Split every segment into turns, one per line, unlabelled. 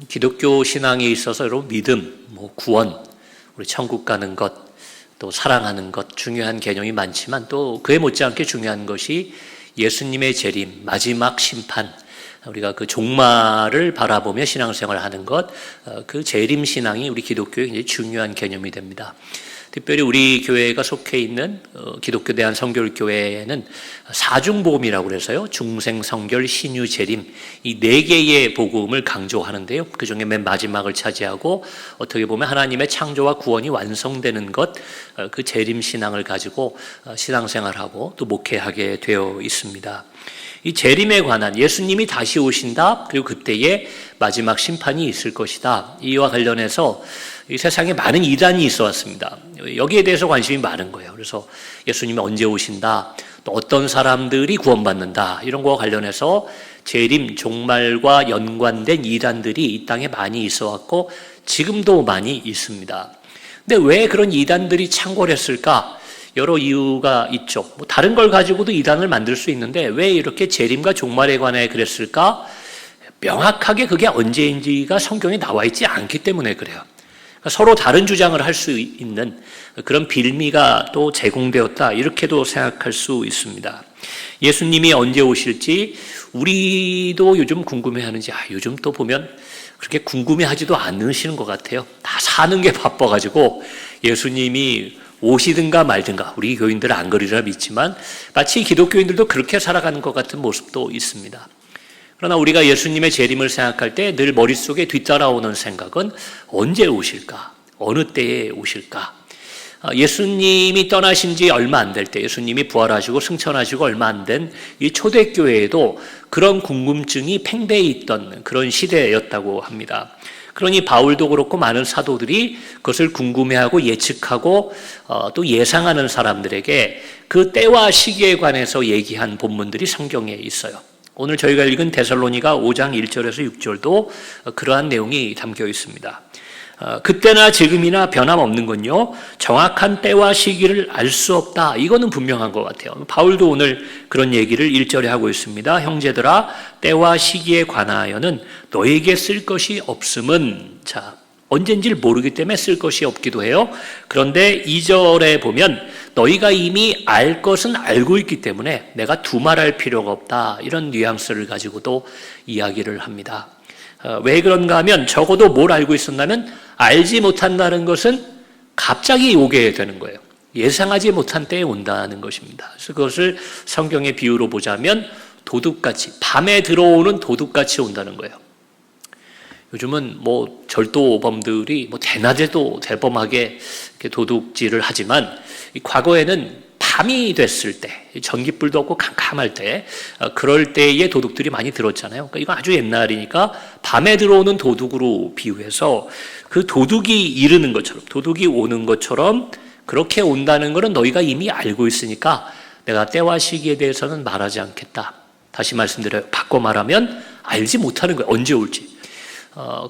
기독교 신앙에 있어서 여러분 믿음, 구원, 우리 천국 가는 것, 또 사랑하는 것 중요한 개념이 많지만 또 그에 못지않게 중요한 것이 예수님의 재림, 마지막 심판, 우리가 그 종말을 바라보며 신앙생활을 하는 것, 그 재림 신앙이 우리 기독교의 굉장히 중요한 개념이 됩니다. 특별히 우리 교회가 속해 있는 기독교 대한성결교회에는 사중복음이라고 그래서요, 중생, 성결, 신유, 재림 이 네 개의 복음을 강조하는데요. 그 중에 맨 마지막을 차지하고 어떻게 보면 하나님의 창조와 구원이 완성되는 것, 그 재림 신앙을 가지고 신앙생활하고 또 목회하게 되어 있습니다. 이 재림에 관한 예수님이 다시 오신다, 그리고 그때에 마지막 심판이 있을 것이다, 이와 관련해서 이 세상에 많은 이단이 있어 왔습니다. 여기에 대해서 관심이 많은 거예요. 그래서 예수님이 언제 오신다, 또 어떤 사람들이 구원받는다, 이런 거와 관련해서 재림, 종말과 연관된 이단들이 이 땅에 많이 있어 왔고 지금도 많이 있습니다. 근데 왜 그런 이단들이 창궐했을까? 여러 이유가 있죠. 다른 걸 가지고도 이단을 만들 수 있는데 왜 이렇게 재림과 종말에 관해 그랬을까? 명확하게 그게 언제인지가 성경에 나와 있지 않기 때문에 그래요. 그러니까 서로 다른 주장을 할 수 있는 그런 빌미가 또 제공되었다, 이렇게도 생각할 수 있습니다. 예수님이 언제 오실지 우리도 요즘 궁금해하는지, 요즘 또 보면 그렇게 궁금해하지도 않으시는 것 같아요. 다 사는 게 바빠가지고 예수님이 오시든가 말든가, 우리 교인들은 안 그러리라 믿지만 마치 기독교인들도 그렇게 살아가는 것 같은 모습도 있습니다. 그러나 우리가 예수님의 재림을 생각할 때 늘 머릿속에 뒤따라오는 생각은 언제 오실까? 어느 때에 오실까? 예수님이 떠나신 지 얼마 안 될 때, 예수님이 부활하시고 승천하시고 얼마 안 된 이 초대교회에도 그런 궁금증이 팽배해 있던 그런 시대였다고 합니다. 그러니 바울도 그렇고 많은 사도들이 그것을 궁금해하고 예측하고 또 예상하는 사람들에게 그 때와 시기에 관해서 얘기한 본문들이 성경에 있어요. 오늘 저희가 읽은 데살로니가 5장 1절에서 6절도 그러한 내용이 담겨 있습니다. 그때나 지금이나 변함없는 건요, 정확한 때와 시기를 알 수 없다, 이거는 분명한 것 같아요. 바울도 오늘 그런 얘기를 1절에 하고 있습니다. 형제들아, 때와 시기에 관하여는 너에게 쓸 것이 없음은, 언젠지를 모르기 때문에 쓸 것이 없기도 해요. 그런데 2절에 보면 너희가 이미 알 것은 알고 있기 때문에 내가 두말할 필요가 없다, 이런 뉘앙스를 가지고도 이야기를 합니다. 왜 그런가 하면 적어도 뭘 알고 있었냐면 알지 못한다는 것은 갑자기 오게 되는 거예요. 예상하지 못한 때에 온다는 것입니다. 그래서 그것을 성경의 비유로 보자면 도둑같이, 밤에 들어오는 도둑같이 온다는 거예요. 요즘은 절도범들이 대낮에도 대범하게 도둑질을 하지만 과거에는 밤이 됐을 때, 전깃불도 없고 캄캄할 때, 그럴 때에 도둑들이 많이 들었잖아요. 그러니까 이거 아주 옛날이니까 밤에 들어오는 도둑으로 비유해서 그 도둑이 이르는 것처럼, 도둑이 오는 것처럼 그렇게 온다는 것은 너희가 이미 알고 있으니까 내가 때와 시기에 대해서는 말하지 않겠다. 다시 말씀드려요. 바꿔 말하면 알지 못하는 거예요. 언제 올지.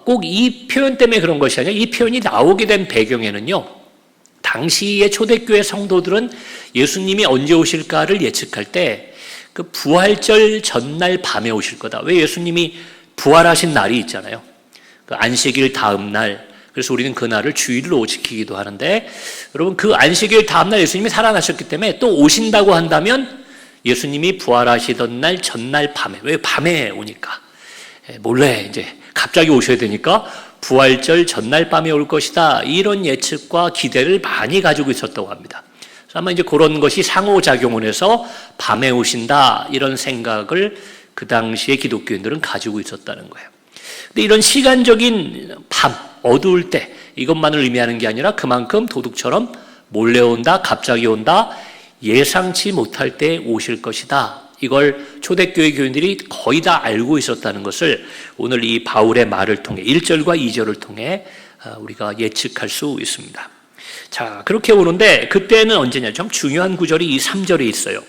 꼭 이 표현 때문에 그런 것이 아니라 이 표현이 나오게 된 배경에는요, 당시의 초대교회 성도들은 예수님이 언제 오실까를 예측할 때 그 부활절 전날 밤에 오실 거다. 왜? 예수님이 부활하신 날이 있잖아요. 그 안식일 다음 날. 그래서 우리는 그 날을 주일로 지키기도 하는데, 여러분 그 안식일 다음 날 예수님이 살아나셨기 때문에 또 오신다고 한다면 예수님이 부활하시던 날 전날 밤에, 왜 밤에 오니까 몰래 이제 갑자기 오셔야 되니까 부활절 전날 밤에 올 것이다, 이런 예측과 기대를 많이 가지고 있었다고 합니다. 아마 이제 그런 것이 상호작용을 해서 밤에 오신다, 이런 생각을 그 당시에 기독교인들은 가지고 있었다는 거예요. 근데 이런 시간적인 밤, 어두울 때, 이것만을 의미하는 게 아니라 그만큼 도둑처럼 몰래 온다, 갑자기 온다, 예상치 못할 때 오실 것이다, 이걸 초대교회 교인들이 거의 다 알고 있었다는 것을 오늘 이 바울의 말을 통해 1절과 2절을 통해 우리가 예측할 수 있습니다. 그렇게 오는데 그때는 언제냐? 좀 중요한 구절이 이 3절에 있어요.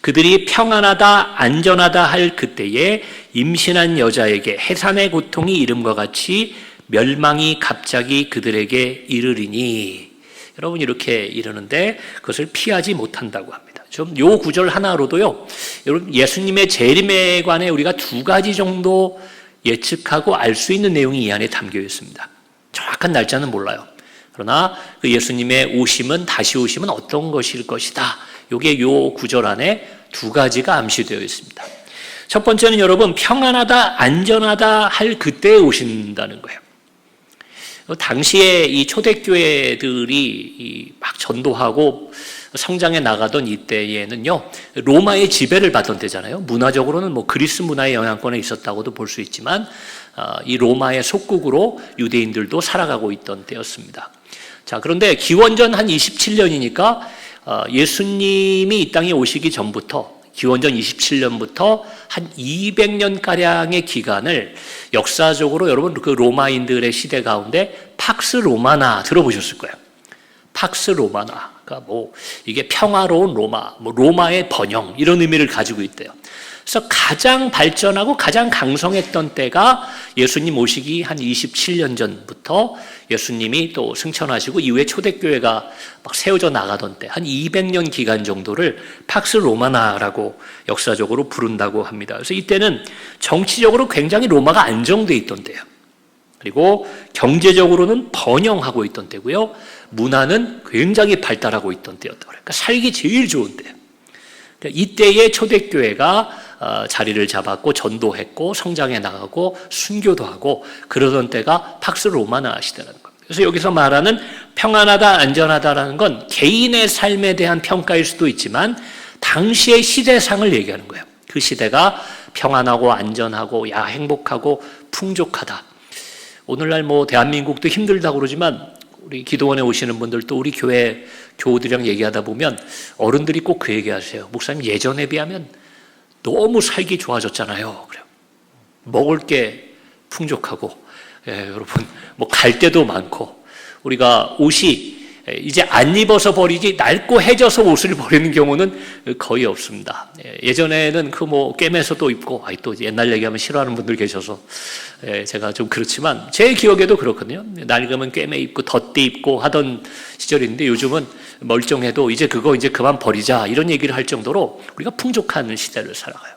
그들이 평안하다, 안전하다 할 그때에 임신한 여자에게 해산의 고통이 이름과 같이 멸망이 갑자기 그들에게 이르리니. 여러분 이렇게 이르는데 그것을 피하지 못한다고 합니다. 좀 요 구절 하나로도요, 여러분 예수님의 재림에 관해 우리가 두 가지 정도 예측하고 알 수 있는 내용이 이 안에 담겨 있습니다. 정확한 날짜는 몰라요. 그러나 그 예수님의 오심은, 다시 오심은 어떤 것일 것이다. 이게 요 구절 안에 두 가지가 암시되어 있습니다. 첫 번째는 여러분, 평안하다, 안전하다 할 그때에 오신다는 거예요. 당시에 이 초대교회들이 막 전도하고 성장해 나가던 이때에는요, 로마의 지배를 받던 때잖아요. 문화적으로는 뭐 그리스 문화의 영향권에 있었다고도 볼 수 있지만, 이 로마의 속국으로 유대인들도 살아가고 있던 때였습니다. 자, 그런데 기원전 한 27년이니까 예수님이 이 땅에 오시기 전부터, 기원전 27년부터 한 200년가량의 기간을 역사적으로 여러분 그 로마인들의 시대 가운데 팍스 로마나 들어보셨을 거예요. 팍스 로마나. 그러니까 뭐 이게 평화로운 로마, 뭐 로마의 번영 이런 의미를 가지고 있대요. 그래서 가장 발전하고 가장 강성했던 때가 예수님 오시기 한 27년 전부터 예수님이 또 승천하시고 이후에 초대교회가 막 세워져 나가던 때 한 200년 기간 정도를 팍스 로마나라고 역사적으로 부른다고 합니다. 그래서 이때는 정치적으로 굉장히 로마가 안정돼 있던 때예요. 그리고 경제적으로는 번영하고 있던 때고요. 문화는 굉장히 발달하고 있던 때였다. 그러니까 살기 제일 좋은 때예요. 그러니까 이때의 초대교회가 자리를 잡았고 전도했고 성장해 나가고 순교도 하고 그러던 때가 팍스 로마나 시대라는 겁니다. 그래서 여기서 말하는 평안하다, 안전하다라는 건 개인의 삶에 대한 평가일 수도 있지만 당시의 시대상을 얘기하는 거예요. 그 시대가 평안하고 안전하고 행복하고 풍족하다. 오늘날 뭐 대한민국도 힘들다고 그러지만 우리 기도원에 오시는 분들도 우리 교회 교우들이랑 얘기하다 보면 어른들이 꼭 그 얘기하세요. 목사님, 예전에 비하면 너무 살기 좋아졌잖아요. 그래요. 먹을 게 풍족하고, 여러분 뭐 갈 데도 많고, 우리가 옷이 이제 안 입어서 버리지 낡고 해져서 옷을 버리는 경우는 거의 없습니다. 예전에는 그 뭐 꿰매서도 입고, 또 옛날 얘기하면 싫어하는 분들 계셔서 제가 좀 그렇지만 제 기억에도 그렇거든요. 낡으면 꿰매 입고 덧대 입고 하던 시절인데 요즘은 멀쩡해도 이제 그거 이제 그만 버리자 이런 얘기를 할 정도로 우리가 풍족한 시대를 살아가요.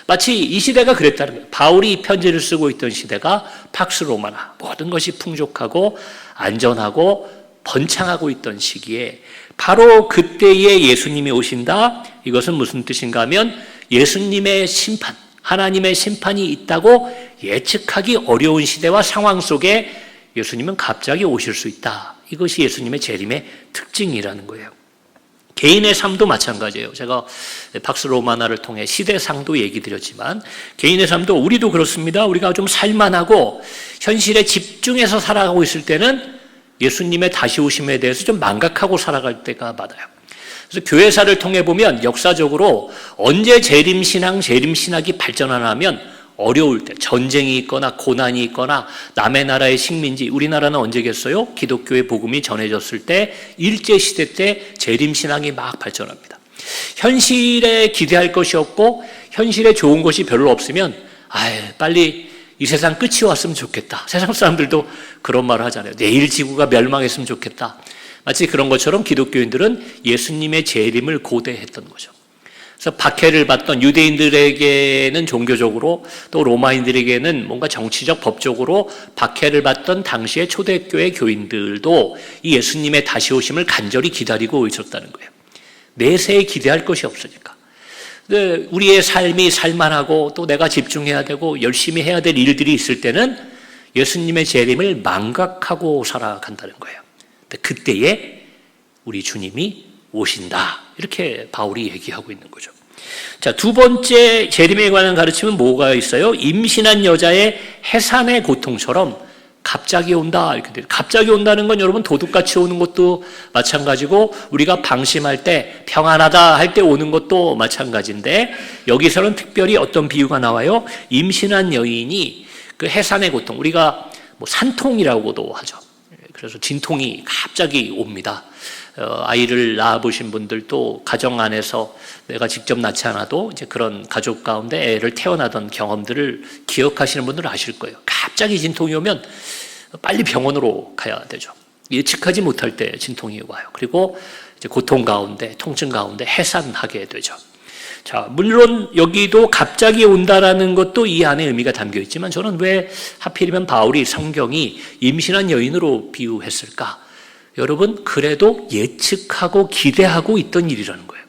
마치 이 시대가 그랬다는 거예요. 바울이 편지를 쓰고 있던 시대가 팍스 로마나, 모든 것이 풍족하고 안전하고 번창하고 있던 시기에 바로 그때에 예수님이 오신다. 이것은 무슨 뜻인가 하면 예수님의 심판, 하나님의 심판이 있다고 예측하기 어려운 시대와 상황 속에 예수님은 갑자기 오실 수 있다. 이것이 예수님의 재림의 특징이라는 거예요. 개인의 삶도 마찬가지예요. 제가 팍스 로마나를 통해 시대상도 얘기 드렸지만 개인의 삶도 우리도 그렇습니다. 우리가 좀 살만하고 현실에 집중해서 살아가고 있을 때는 예수님의 다시 오심에 대해서 좀 망각하고 살아갈 때가 많아요. 그래서 교회사를 통해 보면 역사적으로 언제 재림신앙, 재림신학이 발전하냐면 어려울 때, 전쟁이 있거나 고난이 있거나 남의 나라의 식민지, 우리나라는 언제겠어요? 기독교의 복음이 전해졌을 때 일제시대 때 재림신앙이 막 발전합니다. 현실에 기대할 것이 없고 현실에 좋은 것이 별로 없으면 빨리 이 세상 끝이 왔으면 좋겠다. 세상 사람들도 그런 말을 하잖아요. 내일 지구가 멸망했으면 좋겠다. 마치 그런 것처럼 기독교인들은 예수님의 재림을 고대했던 거죠. 그래서 박해를 받던 유대인들에게는 종교적으로 또 로마인들에게는 뭔가 정치적 법적으로 박해를 받던 당시의 초대교회 교인들도 이 예수님의 다시 오심을 간절히 기다리고 있었다는 거예요. 내세에 기대할 것이 없으니까. 우리의 삶이 살만하고 또 내가 집중해야 되고 열심히 해야 될 일들이 있을 때는 예수님의 재림을 망각하고 살아간다는 거예요. 그때에 우리 주님이 오신다. 이렇게 바울이 얘기하고 있는 거죠. 자, 두 번째 재림에 관한 가르침은 뭐가 있어요? 임신한 여자의 해산의 고통처럼 갑자기 온다. 이렇게 돼요. 갑자기 온다는 건 여러분 도둑같이 오는 것도 마찬가지고 우리가 방심할 때 평안하다 할 때 오는 것도 마찬가지인데 여기서는 특별히 어떤 비유가 나와요? 임신한 여인이 그 해산의 고통, 우리가 뭐 산통이라고도 하죠. 그래서 진통이 갑자기 옵니다. 아이를 낳아보신 분들도 가정 안에서 내가 직접 낳지 않아도 이제 그런 가족 가운데 애를 태어나던 경험들을 기억하시는 분들은 아실 거예요. 갑자기 진통이 오면 빨리 병원으로 가야 되죠. 예측하지 못할 때 진통이 와요. 그리고 이제 고통 가운데, 통증 가운데 해산하게 되죠. 자, 물론 여기도 갑자기 온다라는 것도 이 안에 의미가 담겨 있지만 저는 왜 하필이면 바울이 성경이 임신한 여인으로 비유했을까? 여러분, 그래도 예측하고 기대하고 있던 일이라는 거예요.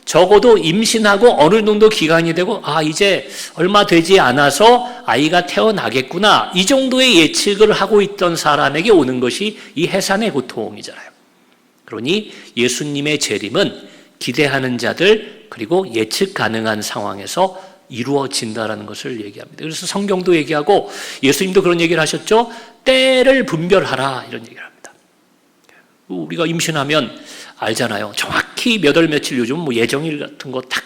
적어도 임신하고 어느 정도 기간이 되고 이제 얼마 되지 않아서 아이가 태어나겠구나, 이 정도의 예측을 하고 있던 사람에게 오는 것이 이 해산의 고통이잖아요. 그러니 예수님의 재림은 기대하는 자들 그리고 예측 가능한 상황에서 이루어진다라는 것을 얘기합니다. 그래서 성경도 얘기하고 예수님도 그런 얘기를 하셨죠. 때를 분별하라, 이런 얘기를 합니다. 우리가 임신하면 알잖아요. 정확히 몇 월 며칠, 요즘 예정일 같은 거 딱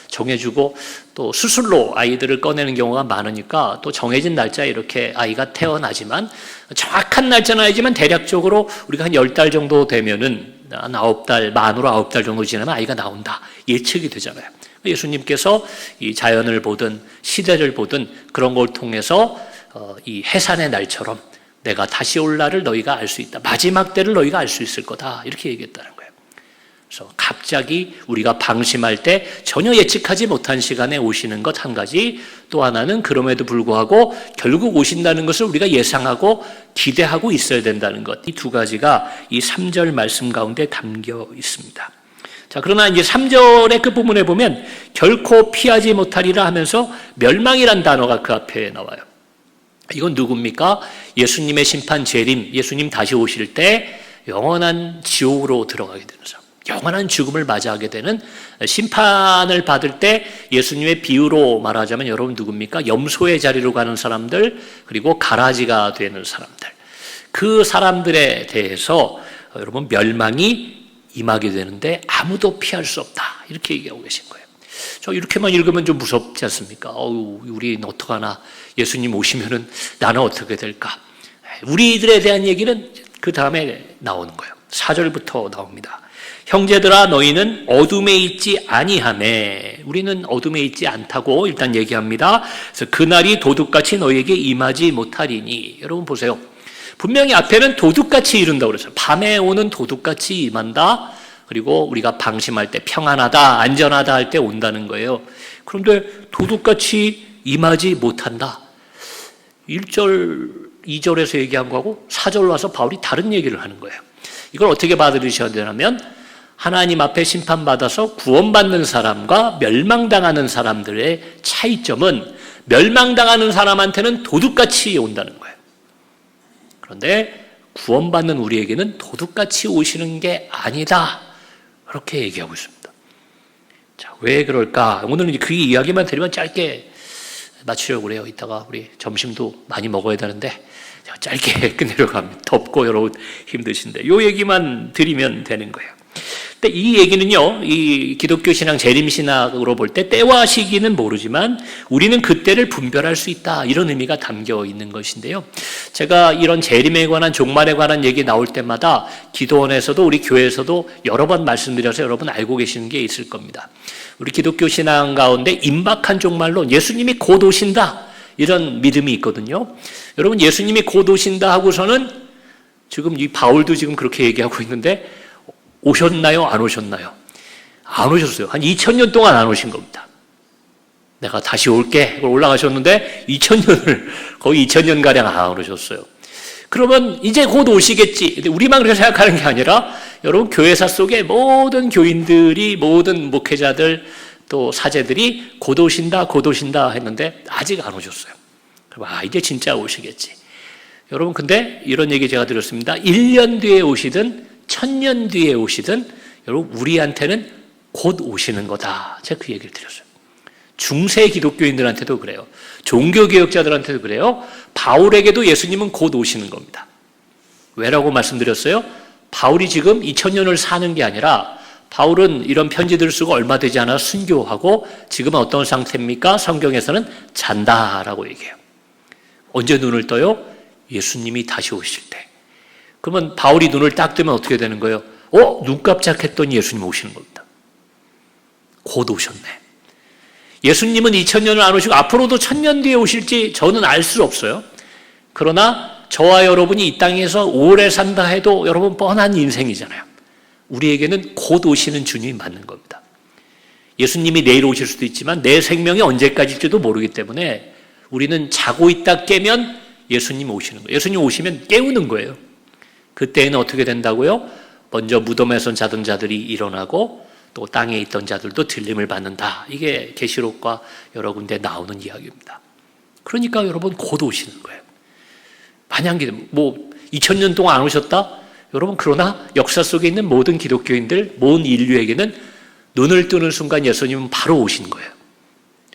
정해주고 또 수술로 아이들을 꺼내는 경우가 많으니까 또 정해진 날짜에 이렇게 아이가 태어나지만 정확한 날짜는 아니지만 대략적으로 우리가 한 10달 정도 되면은 한 9달, 만으로 9달 정도 지나면 아이가 나온다, 예측이 되잖아요. 예수님께서 이 자연을 보든 시대를 보든 그런 걸 통해서 이 해산의 날처럼 내가 다시 올 날을 너희가 알 수 있다, 마지막 때를 너희가 알 수 있을 거다, 이렇게 얘기했다는 거예요. 그래서 갑자기 우리가 방심할 때 전혀 예측하지 못한 시간에 오시는 것 한 가지, 또 하나는 그럼에도 불구하고 결국 오신다는 것을 우리가 예상하고 기대하고 있어야 된다는 것, 이 두 가지가 이 3절 말씀 가운데 담겨 있습니다. 자, 그러나 이제 3절의 끝부분에 보면 결코 피하지 못하리라 하면서 멸망이란 단어가 그 앞에 나와요. 이건 누굽니까? 예수님의 심판 재림, 예수님 다시 오실 때 영원한 지옥으로 들어가게 되는 사람, 영원한 죽음을 맞이하게 되는, 심판을 받을 때 예수님의 비유로 말하자면 여러분 누굽니까? 염소의 자리로 가는 사람들, 그리고 가라지가 되는 사람들, 그 사람들에 대해서 여러분 멸망이 임하게 되는데 아무도 피할 수 없다, 이렇게 얘기하고 계신 거예요. 저 이렇게만 읽으면 좀 무섭지 않습니까? 우리는 어떡하나, 예수님 오시면은 나는 어떻게 될까? 우리들에 대한 얘기는 그 다음에 나오는 거예요. 4절부터 나옵니다. 형제들아, 너희는 어둠에 있지 아니하매, 우리는 어둠에 있지 않다고 일단 얘기합니다. 그래서 그날이 도둑같이 너희에게 임하지 못하리니, 여러분 보세요. 분명히 앞에는 도둑같이 이른다고 그랬어요. 밤에 오는 도둑같이 임한다. 그리고 우리가 방심할 때 평안하다, 안전하다 할 때 온다는 거예요. 그런데 도둑같이 임하지 못한다. 1절, 2절에서 얘기한 거하고 4절 와서 바울이 다른 얘기를 하는 거예요. 이걸 어떻게 받아들이셔야 되냐면, 하나님 앞에 심판받아서 구원받는 사람과 멸망당하는 사람들의 차이점은 멸망당하는 사람한테는 도둑같이 온다는 거예요. 그런데 구원받는 우리에게는 도둑같이 오시는 게 아니다, 그렇게 얘기하고 있습니다. 자, 왜 그럴까? 오늘은 그 이야기만 드리면 짧게 마치려고 그래요. 이따가 우리 점심도 많이 먹어야 되는데 짧게 끝내려고 합니다. 덥고 여러분 힘드신데 이 얘기만 드리면 되는 거예요. 근데 이 얘기는요, 이 기독교 신앙 재림신학으로 볼 때 때와 시기는 모르지만 우리는 그때를 분별할 수 있다, 이런 의미가 담겨 있는 것인데요. 제가 이런 재림에 관한, 종말에 관한 얘기 나올 때마다 기도원에서도 우리 교회에서도 여러 번 말씀드려서 여러분 알고 계시는 게 있을 겁니다. 우리 기독교 신앙 가운데 임박한 종말론, 예수님이 곧 오신다, 이런 믿음이 있거든요. 여러분, 예수님이 곧 오신다 하고서는 지금 이 바울도 지금 그렇게 얘기하고 있는데 오셨나요? 안 오셨나요? 안 오셨어요. 한 2000년 동안 안 오신 겁니다. 내가 다시 올게 올라가셨는데 2000년을, 거의 2000년가량 안 오셨어요. 그러면 이제 곧 오시겠지. 근데 우리만 그렇게 생각하는 게 아니라 여러분 교회사 속에 모든 교인들이, 모든 목회자들, 또 사제들이 곧 오신다, 곧 오신다 했는데 아직 안 오셨어요. 그럼 이제 진짜 오시겠지. 여러분, 근데 이런 얘기 제가 들었습니다. 1년 뒤에 오시든 1000년 뒤에 오시든 여러분 우리한테는 곧 오시는 거다, 제가 그 얘기를 드렸어요. 중세 기독교인들한테도 그래요. 종교개혁자들한테도 그래요. 바울에게도 예수님은 곧 오시는 겁니다. 왜라고 말씀드렸어요? 바울이 지금 2000년을 사는 게 아니라, 바울은 이런 편지들을 쓰고 얼마 되지 않아 순교하고 지금은 어떤 상태입니까? 성경에서는 잔다라고 얘기해요. 언제 눈을 떠요? 예수님이 다시 오실 때. 그러면 바울이 눈을 딱 뜨면 어떻게 되는 거예요? 눈 깜짝했더니 예수님 오시는 겁니다. 곧 오셨네. 예수님은 2000년을 안 오시고 앞으로도 1000년 뒤에 오실지 저는 알 수 없어요. 그러나 저와 여러분이 이 땅에서 오래 산다 해도 여러분 뻔한 인생이잖아요. 우리에게는 곧 오시는 주님이 맞는 겁니다. 예수님이 내일 오실 수도 있지만 내 생명이 언제까지일지도 모르기 때문에 우리는 자고 있다 깨면 예수님 오시는 거예요. 예수님 오시면 깨우는 거예요. 그때는 어떻게 된다고요? 먼저 무덤에서 자던 자들이 일어나고 또 땅에 있던 자들도 들림을 받는다. 이게 계시록과 여러 군데 나오는 이야기입니다. 그러니까 여러분 곧 오시는 거예요. 만약 2000년 동안 안 오셨다? 여러분 그러나 역사 속에 있는 모든 기독교인들, 모든 인류에게는 눈을 뜨는 순간 예수님은 바로 오신 거예요.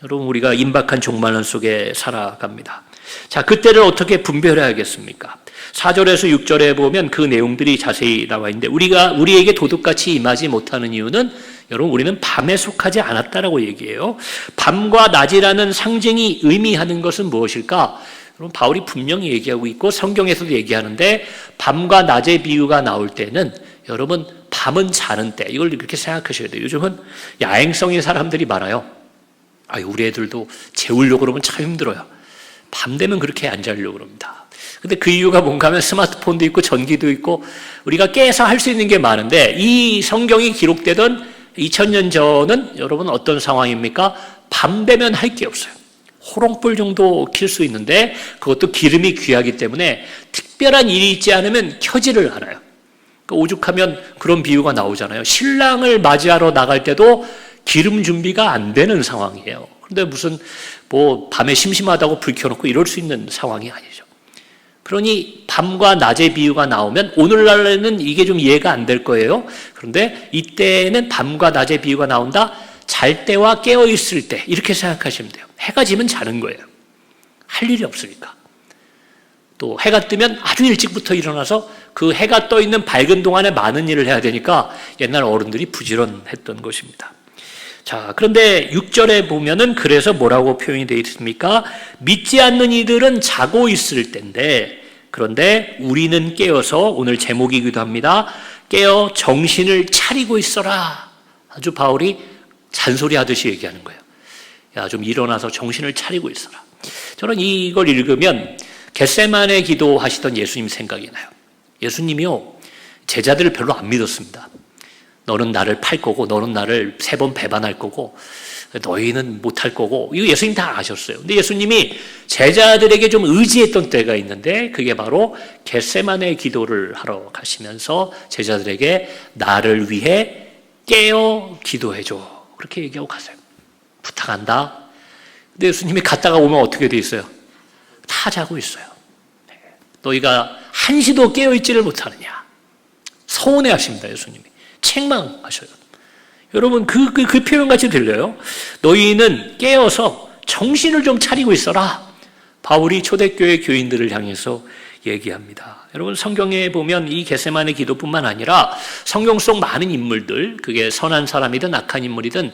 여러분 우리가 임박한 종말론 속에 살아갑니다. 자, 그때를 어떻게 분별해야겠습니까? 4절에서 6절에 보면 그 내용들이 자세히 나와 있는데 우리에게 도둑같이 임하지 못하는 이유는 여러분 우리는 밤에 속하지 않았다라고 얘기해요. 밤과 낮이라는 상징이 의미하는 것은 무엇일까? 여러분 바울이 분명히 얘기하고 있고 성경에서도 얘기하는데 밤과 낮의 비유가 나올 때는 여러분 밤은 자는 때 이걸 이렇게 생각하셔야 돼요. 요즘은 야행성인 사람들이 많아요. 우리 애들도 재우려고 그러면 참 힘들어요. 밤 되면 그렇게 안 자려고 그럽니다. 근데 그 이유가 뭔가 하면 스마트폰도 있고 전기도 있고 우리가 깨서 할 수 있는 게 많은데 이 성경이 기록되던 2000년 전은 여러분 어떤 상황입니까? 밤 되면 할 게 없어요. 호롱불 정도 킬 수 있는데 그것도 기름이 귀하기 때문에 특별한 일이 있지 않으면 켜지를 않아요. 오죽하면 그런 비유가 나오잖아요. 신랑을 맞이하러 나갈 때도 기름 준비가 안 되는 상황이에요. 그런데 무슨 밤에 심심하다고 불 켜놓고 이럴 수 있는 상황이 아니죠. 그러니 밤과 낮의 비유가 나오면 오늘날에는 이게 좀 이해가 안 될 거예요. 그런데 이때는 밤과 낮의 비유가 나온다. 잘 때와 깨어 있을 때 이렇게 생각하시면 돼요. 해가 지면 자는 거예요. 할 일이 없으니까. 또 해가 뜨면 아주 일찍부터 일어나서 그 해가 떠 있는 밝은 동안에 많은 일을 해야 되니까 옛날 어른들이 부지런했던 것입니다. 자, 그런데 6절에 보면은 그래서 뭐라고 표현이 되어 있습니까? 믿지 않는 이들은 자고 있을 때인데 그런데 우리는 깨어서 오늘 제목이기도 합니다. 깨어 정신을 차리고 있어라. 아주 바울이 잔소리하듯이 얘기하는 거예요. 야, 좀 일어나서 정신을 차리고 있어라. 저는 이걸 읽으면 겟세마네 기도하시던 예수님 생각이 나요. 예수님이요, 제자들을 별로 안 믿었습니다. 너는 나를 팔 거고 너는 나를 3번 배반할 거고 너희는 못할 거고 이거 예수님 다 아셨어요. 근데 예수님이 제자들에게 좀 의지했던 때가 있는데 그게 바로 겟세마네 기도를 하러 가시면서 제자들에게 나를 위해 깨어 기도해줘 그렇게 얘기하고 가세요. 부탁한다. 근데 예수님이 갔다가 오면 어떻게 돼 있어요? 다 자고 있어요. 너희가 한시도 깨어있지를 못하느냐. 서운해 하십니다. 예수님이. 책망하셔요. 여러분 그 표현같이 들려요. 너희는 깨어서 정신을 좀 차리고 있어라. 바울이 초대교회 교인들을 향해서 얘기합니다. 여러분 성경에 보면 이 겟세마네 기도뿐만 아니라 성경 속 많은 인물들, 그게 선한 사람이든 악한 인물이든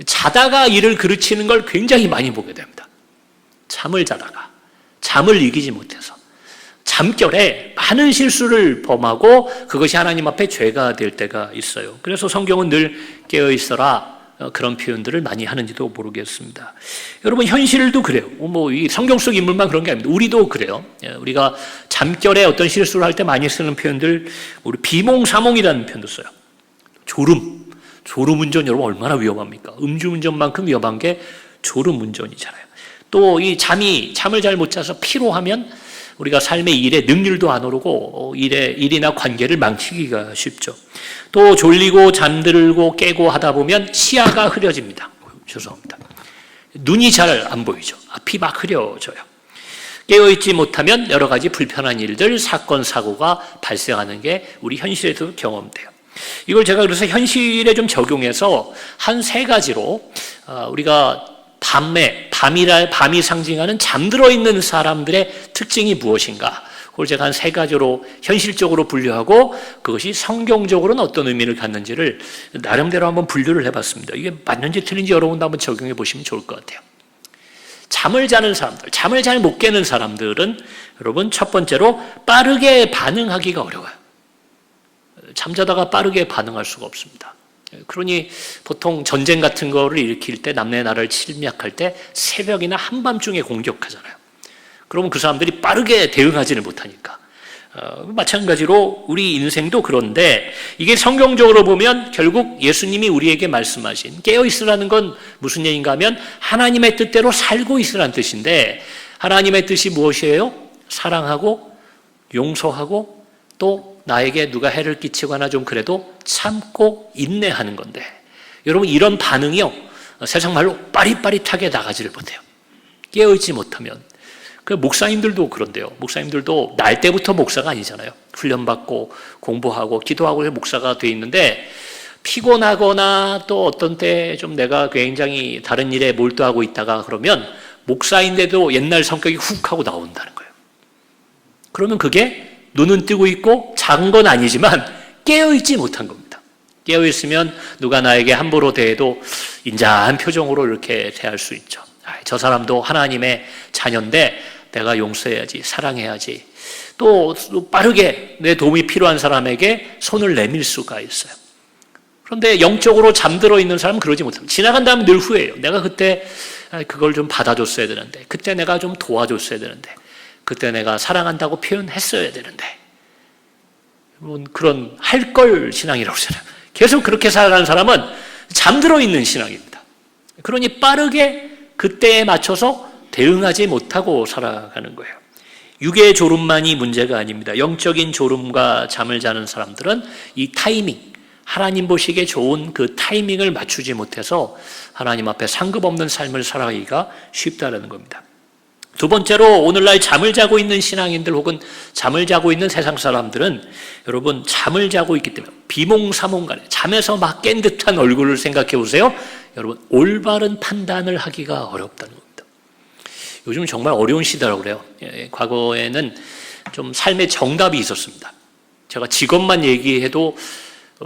자다가 일을 그르치는 걸 굉장히 많이 보게 됩니다. 잠을 자다가 잠을 이기지 못해서 잠결에 많은 실수를 범하고 그것이 하나님 앞에 죄가 될 때가 있어요. 그래서 성경은 늘 깨어있어라 그런 표현들을 많이 하는지도 모르겠습니다. 여러분 현실도 그래요. 이 성경 속 인물만 그런 게 아닙니다. 우리도 그래요. 우리가 잠결에 어떤 실수를 할 때 많이 쓰는 표현들, 우리 비몽사몽이라는 표현도 써요. 졸음운전 여러분 얼마나 위험합니까? 음주운전만큼 위험한 게 졸음운전이잖아요. 또 이 잠을 잘 못 자서 피로하면 우리가 삶의 일에 능률도 안 오르고 일이나 관계를 망치기가 쉽죠. 또 졸리고 잠들고 깨고 하다 보면 시야가 흐려집니다. 죄송합니다. 눈이 잘 안 보이죠. 앞이 막 흐려져요. 깨어있지 못하면 여러 가지 불편한 일들, 사건, 사고가 발생하는 게 우리 현실에서도 경험돼요. 이걸 제가 그래서 현실에 좀 적용해서 한 3가지로 우리가 밤이 상징하는 잠들어 있는 사람들의 특징이 무엇인가? 그걸 제가 한 3가지로 현실적으로 분류하고 그것이 성경적으로는 어떤 의미를 갖는지를 나름대로 한번 분류를 해봤습니다. 이게 맞는지 틀린지 여러분도 한번 적용해 보시면 좋을 것 같아요. 잠을 자는 사람들, 잠을 잘 못 깨는 사람들은 여러분 첫 번째로 빠르게 반응하기가 어려워요. 잠자다가 빠르게 반응할 수가 없습니다. 그러니 보통 전쟁 같은 거를 일으킬 때 남의 나라를 침략할 때 새벽이나 한밤중에 공격하잖아요. 그러면 그 사람들이 빠르게 대응하지를 못하니까 마찬가지로 우리 인생도 그런데 이게 성경적으로 보면 결국 예수님이 우리에게 말씀하신 깨어있으라는 건 무슨 얘기인가 하면 하나님의 뜻대로 살고 있으라는 뜻인데 하나님의 뜻이 무엇이에요? 사랑하고 용서하고 또 나에게 누가 해를 끼치거나 좀 그래도 참고 인내하는 건데 여러분 이런 반응이요 세상 말로 빠릿빠릿하게 나가지를 못해요. 깨어있지 못하면. 그 목사님들도 그런데요. 목사님들도 날 때부터 목사가 아니잖아요. 훈련받고 공부하고 기도하고 목사가 돼 있는데 피곤하거나 또 어떤 때 좀 내가 굉장히 다른 일에 몰두하고 있다가 그러면 목사인데도 옛날 성격이 훅 하고 나온다는 거예요. 그러면 그게 눈은 뜨고 있고 작은 건 아니지만 깨어있지 못한 겁니다. 깨어있으면 누가 나에게 함부로 대해도 인자한 표정으로 이렇게 대할 수 있죠. 저 사람도 하나님의 자녀인데 내가 용서해야지, 사랑해야지. 또 빠르게 내 도움이 필요한 사람에게 손을 내밀 수가 있어요. 그런데 영적으로 잠들어 있는 사람은 그러지 못합니다. 지나간 다음에 늘 후회해요. 내가 그때 그걸 좀 받아줬어야 되는데, 그때 내가 좀 도와줬어야 되는데, 그때 내가 사랑한다고 표현했어야 되는데. 그런 할 걸 신앙이라고 하잖아요. 계속 그렇게 살아가는 사람은 잠들어 있는 신앙입니다. 그러니 빠르게 그때에 맞춰서 대응하지 못하고 살아가는 거예요. 육의 졸음만이 문제가 아닙니다. 영적인 졸음과 잠을 자는 사람들은 이 타이밍, 하나님 보시기에 좋은 그 타이밍을 맞추지 못해서 하나님 앞에 상급 없는 삶을 살아가기가 쉽다는 겁니다. 두 번째로 오늘날 잠을 자고 있는 신앙인들 혹은 잠을 자고 있는 세상 사람들은 여러분 잠을 자고 있기 때문에 비몽사몽간에 잠에서 막 깬 듯한 얼굴을 생각해 보세요. 여러분 올바른 판단을 하기가 어렵다는 겁니다. 요즘 정말 어려운 시대라고 그래요. 과거에는 좀 삶의 정답이 있었습니다. 제가 직업만 얘기해도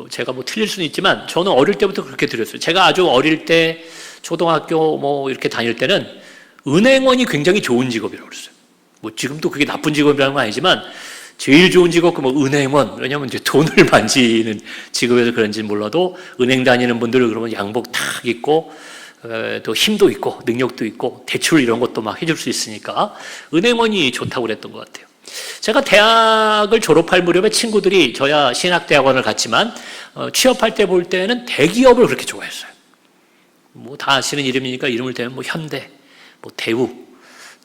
제가 뭐 틀릴 수는 있지만 저는 어릴 때부터 그렇게 들었어요. 제가 아주 어릴 때 초등학교 뭐 이렇게 다닐 때는 은행원이 굉장히 좋은 직업이라고 그랬어요. 뭐 지금도 그게 나쁜 직업이라는 건 아니지만 제일 좋은 직업 그 뭐 은행원. 왜냐하면 이제 돈을 만지는 직업에서 그런지 몰라도 은행 다니는 분들은 그러면 양복 탁 입고 또 힘도 있고 능력도 있고 대출 이런 것도 막 해줄 수 있으니까 은행원이 좋다고 그랬던 것 같아요. 제가 대학을 졸업할 무렵에 친구들이 저야 신학대학원을 갔지만 취업할 때 볼 때는 대기업을 그렇게 좋아했어요. 뭐 다 아시는 이름이니까 이름을 대면 뭐 현대, 뭐 대우,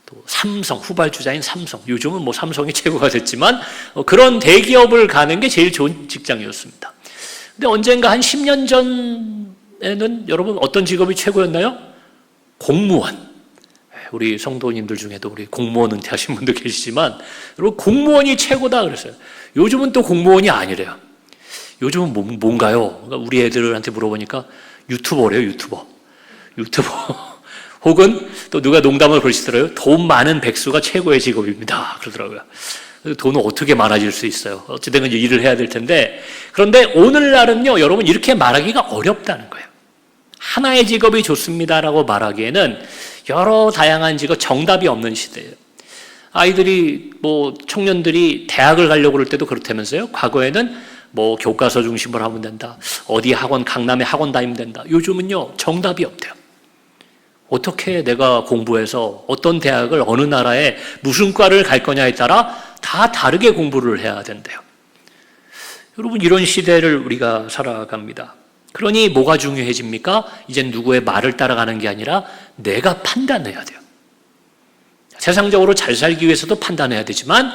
또 삼성, 후발주자인 삼성. 요즘은 뭐 삼성이 최고가 됐지만 그런 대기업을 가는 게 제일 좋은 직장이었습니다. 근데 언젠가 한 10년 전에는 여러분 어떤 직업이 최고였나요? 공무원. 우리 성도님들 중에도 우리 공무원 은퇴하신 분도 계시지만 여러분 공무원이 최고다 그랬어요. 요즘은 또 공무원이 아니래요. 요즘은 뭔가요? 그러니까 우리 애들한테 물어보니까 유튜버래요. 유튜버. 혹은 또 누가 농담을 그러시더라고요. 돈 많은 백수가 최고의 직업입니다. 그러더라고요. 돈은 어떻게 많아질 수 있어요? 어찌든 일을 해야 될 텐데. 그런데 오늘날은요, 여러분 이렇게 말하기가 어렵다는 거예요. 하나의 직업이 좋습니다라고 말하기에는 여러 다양한 직업, 정답이 없는 시대예요. 아이들이 뭐 청년들이 대학을 가려고 그럴 때도 그렇다면서요. 과거에는 뭐 교과서 중심으로 하면 된다. 어디 학원, 강남에 학원 다니면 된다. 요즘은요, 정답이 없대요. 어떻게 내가 공부해서 어떤 대학을 어느 나라에 무슨 과를 갈 거냐에 따라 다 다르게 공부를 해야 된대요. 여러분 이런 시대를 우리가 살아갑니다. 그러니 뭐가 중요해집니까? 이젠 누구의 말을 따라가는 게 아니라 내가 판단해야 돼요. 세상적으로 잘 살기 위해서도 판단해야 되지만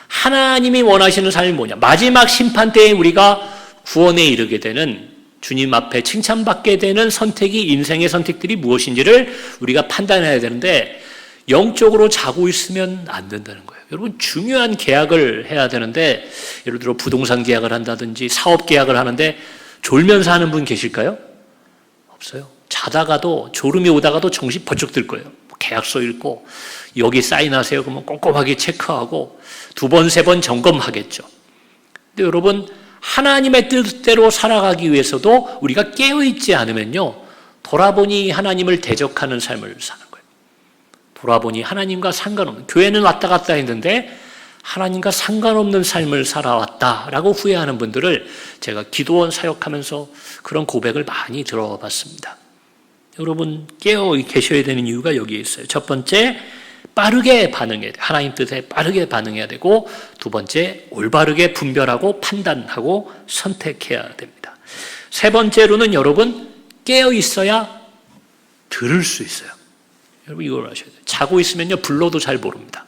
하나님이 원하시는 삶이 뭐냐? 마지막 심판 때에 우리가 구원에 이르게 되는 주님 앞에 칭찬받게 되는 선택이 인생의 선택들이 무엇인지를 우리가 판단해야 되는데 영적으로 자고 있으면 안 된다는 거예요. 여러분 중요한 계약을 해야 되는데 예를 들어 부동산 계약을 한다든지 사업 계약을 하는데 졸면서 하는 분 계실까요? 없어요. 자다가도 졸음이 오다가도 정신 번쩍 들 거예요. 계약서 읽고 여기 사인하세요. 그러면 꼼꼼하게 체크하고 2번, 3번 점검하겠죠. 근데 여러분 하나님의 뜻대로 살아가기 위해서도 우리가 깨어있지 않으면요. 돌아보니 하나님을 대적하는 삶을 사는 거예요. 돌아보니 하나님과 상관없는, 교회는 왔다 갔다 했는데 하나님과 상관없는 삶을 살아왔다라고 후회하는 분들을 제가 기도원 사역하면서 그런 고백을 많이 들어봤습니다. 여러분 깨어 계셔야 되는 이유가 여기에 있어요. 첫 번째, 빠르게 반응해야 돼. 하나님 뜻에 빠르게 반응해야 되고, 두 번째, 올바르게 분별하고 판단하고 선택해야 됩니다. 세 번째로는 여러분, 깨어 있어야 들을 수 있어요. 여러분 이걸 아셔야 돼요. 자고 있으면요, 불러도 잘 모릅니다.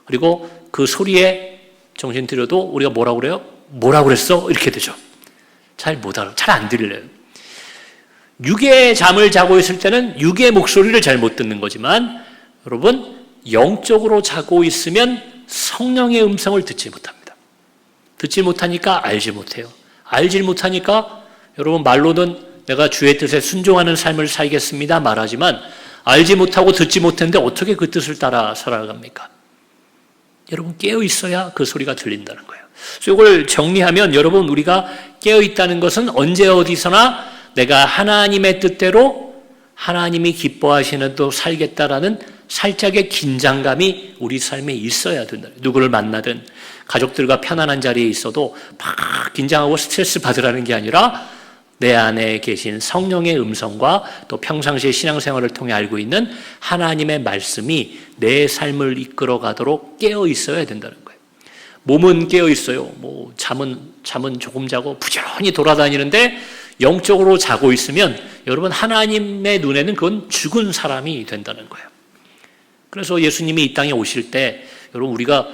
그리고 그 소리에 정신 들여도 우리가 뭐라고 그래요? 뭐라고 그랬어? 이렇게 되죠. 잘 못 알아. 잘 안 들려요. 육의 잠을 자고 있을 때는 육의 목소리를 잘 못 듣는 거지만, 여러분 영적으로 자고 있으면 성령의 음성을 듣지 못합니다. 듣지 못하니까 알지 못해요. 알지 못하니까 여러분 말로는 내가 주의 뜻에 순종하는 삶을 살겠습니다 말하지만, 알지 못하고 듣지 못했는데 어떻게 그 뜻을 따라 살아갑니까? 여러분 깨어 있어야 그 소리가 들린다는 거예요. 그래서 이걸 정리하면, 여러분 우리가 깨어 있다는 것은 언제 어디서나 내가 하나님의 뜻대로 하나님이 기뻐하시는 대로 살겠다라는 살짝의 긴장감이 우리 삶에 있어야 된다. 누구를 만나든 가족들과 편안한 자리에 있어도 막 긴장하고 스트레스 받으라는 게 아니라, 내 안에 계신 성령의 음성과 또 평상시의 신앙생활을 통해 알고 있는 하나님의 말씀이 내 삶을 이끌어 가도록 깨어 있어야 된다는 거예요. 몸은 깨어 있어요. 잠은 조금 자고 부지런히 돌아다니는데 영적으로 자고 있으면 여러분 하나님의 눈에는 그건 죽은 사람이 된다는 거예요. 그래서 예수님이 이 땅에 오실 때 여러분 우리가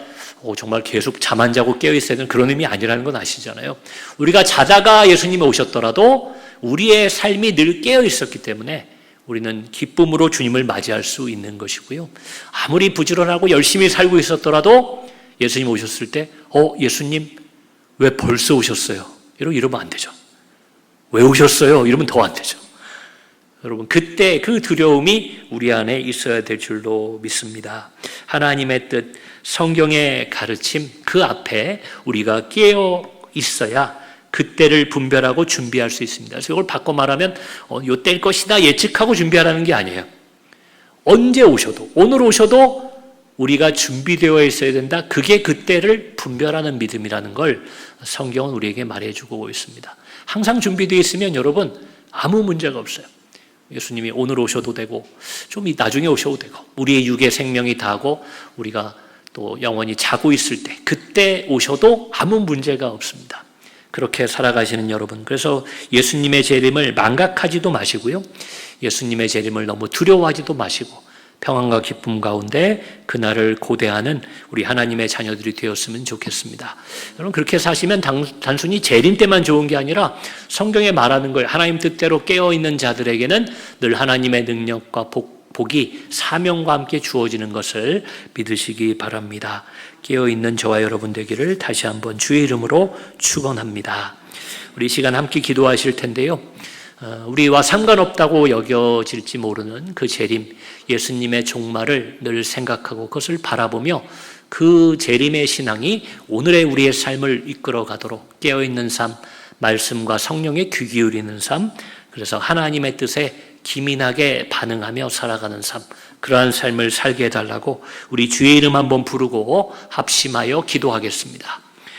정말 계속 잠 안 자고 깨어 있어야 되는 그런 의미 아니라는 건 아시잖아요. 우리가 자다가 예수님이 오셨더라도 우리의 삶이 늘 깨어 있었기 때문에 우리는 기쁨으로 주님을 맞이할 수 있는 것이고요. 아무리 부지런하고 열심히 살고 있었더라도 예수님 오셨을 때 예수님 왜 벌써 오셨어요? 이러면 안 되죠. 왜 오셨어요? 이러면 더 안 되죠. 여러분 그때 그 두려움이 우리 안에 있어야 될 줄로 믿습니다. 하나님의 뜻, 성경의 가르침, 그 앞에 우리가 깨어 있어야 그때를 분별하고 준비할 수 있습니다. 그래서 이걸 바꿔 말하면 요때일 것이다 예측하고 준비하라는 게 아니에요. 언제 오셔도, 오늘 오셔도 우리가 준비되어 있어야 된다. 그게 그때를 분별하는 믿음이라는 걸 성경은 우리에게 말해주고 있습니다. 항상 준비되어 있으면 여러분 아무 문제가 없어요. 예수님이 오늘 오셔도 되고 좀 나중에 오셔도 되고 우리의 육의 생명이 다하고 우리가 또 영원히 자고 있을 때 그때 오셔도 아무 문제가 없습니다. 그렇게 살아가시는 여러분, 그래서 예수님의 재림을 망각하지도 마시고요, 예수님의 재림을 너무 두려워하지도 마시고 평안과 기쁨 가운데 그날을 고대하는 우리 하나님의 자녀들이 되었으면 좋겠습니다. 여러분 그렇게 사시면 단순히 재림 때만 좋은 게 아니라 성경에 말하는 걸 하나님 뜻대로 깨어있는 자들에게는 늘 하나님의 능력과 복이 사명과 함께 주어지는 것을 믿으시기 바랍니다. 깨어있는 저와 여러분 되기를 다시 한번 주의 이름으로 축원합니다. 우리 시간 함께 기도하실 텐데요, 우리와 상관없다고 여겨질지 모르는 그 재림, 예수님의 종말을 늘 생각하고 그것을 바라보며 그 재림의 신앙이 오늘의 우리의 삶을 이끌어 가도록 깨어있는 삶, 말씀과 성령에 귀 기울이는 삶, 그래서 하나님의 뜻에 기민하게 반응하며 살아가는 삶, 그러한 삶을 살게 해달라고 우리 주의 이름 한번 부르고 합심하여 기도하겠습니다.